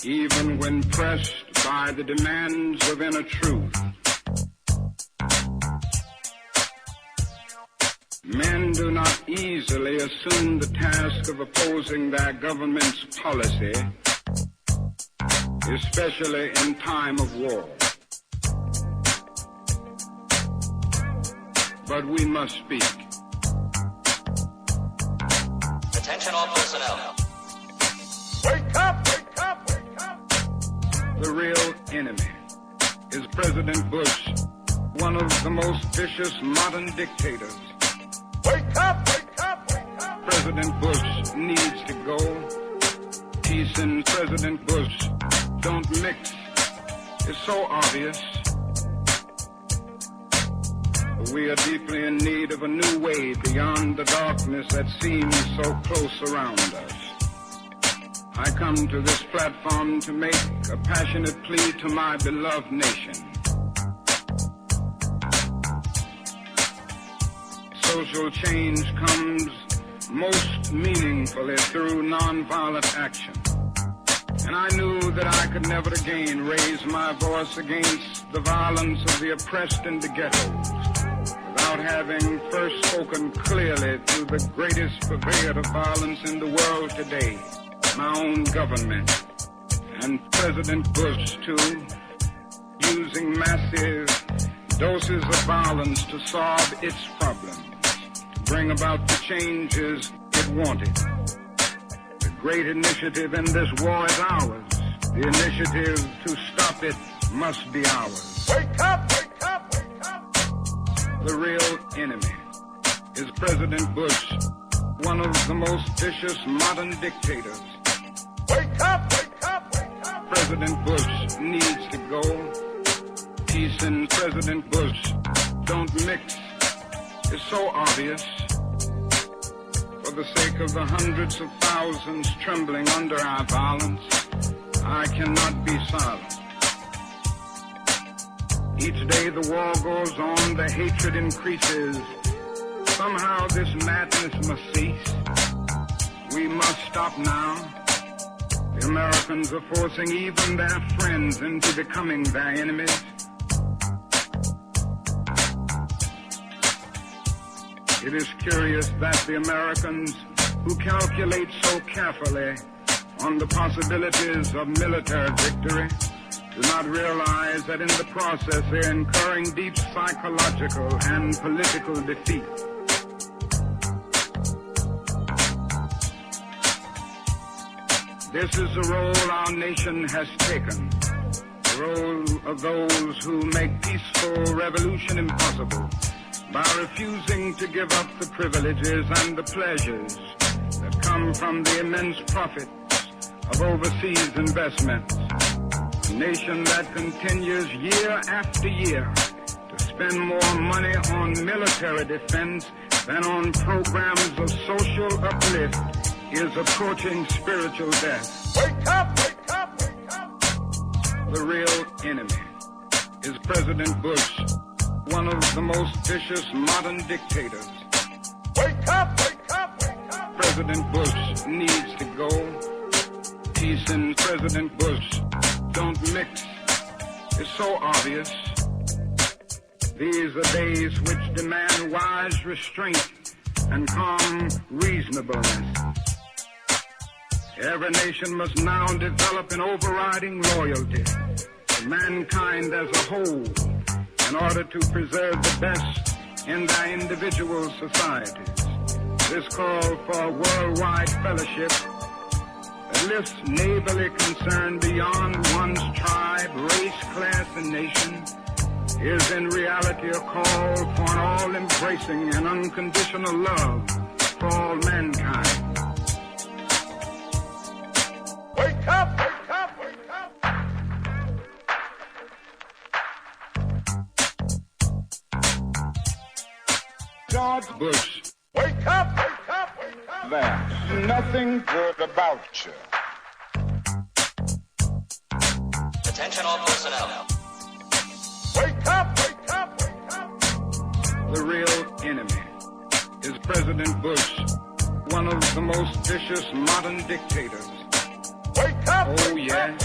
even when pressed by the demands of inner truth. Men do not easily assume the task of opposing their government's policy, especially in time of war. But we must speak. Attention all personnel. Wake up! Wake up! Wake up! The real enemy is President Bush, one of the most vicious modern dictators. Wake up! Wake up! Wake up! President Bush needs to go. Peace and President Bush don't mix. It's so obvious. We are deeply in need of a new way beyond the darkness that seems so close around us. I come to this platform to make a passionate plea to my beloved nation. Social change comes most meaningfully through nonviolent action. And I knew that I could never again raise my voice against the violence of the oppressed in the ghettos without having first spoken clearly to the greatest purveyor of violence in the world today, my own government, and President Bush, too, using massive doses of violence to solve its problems, to bring about the changes it wanted. The great initiative in this war is ours. The initiative to stop it must be ours. Wake up! Wake up! Wake up! The real enemy is President Bush, one of the most vicious modern dictators. Wake up! Wake up! Wake up! President Bush needs to go. Peace and President Bush don't mix. It's so obvious. For the sake of the hundreds of thousands trembling under our violence, I cannot be silent. Each day the war goes on, the hatred increases. Somehow this madness must cease. We must stop now. The Americans are forcing even their friends into becoming their enemies. It is curious that the Americans, who calculate so carefully on the possibilities of military victory, do not realize that in the process they're incurring deep psychological and political defeat. This is the role our nation has taken, the role of those who make peaceful revolution impossible by refusing to give up the privileges and the pleasures that come from the immense profits of overseas investments. A nation that continues year after year to spend more money on military defense than on programs of social uplift is approaching spiritual death. Wake up! Wake up! Wake up! The real enemy is President Bush, one of the most vicious modern dictators. Wake up! Wake up! Wake up! President Bush needs to go. Peace and President Bush don't mix. It's so obvious. These are days which demand wise restraint and calm reasonableness. Every nation must now develop an overriding loyalty to mankind as a whole in order to preserve the best in their individual societies. This call for worldwide fellowship that lifts neighborly concern beyond one's tribe, race, class, and nation is in reality a call for an all-embracing and unconditional love for all mankind. Wake up! Wake up! Wake up! George Bush. Wake up! Wake up! Wake up! There's nothing good about you. Attention all personnel. Wake up! Wake up! Wake up! The real enemy is President Bush, one of the most vicious modern dictators. Wake up! Oh yes,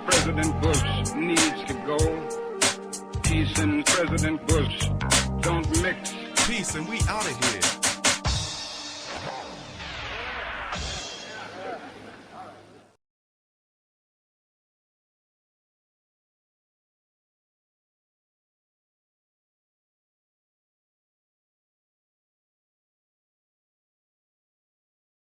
President Bush needs to go. Peace and President Bush don't mix. Peace, and we out of here.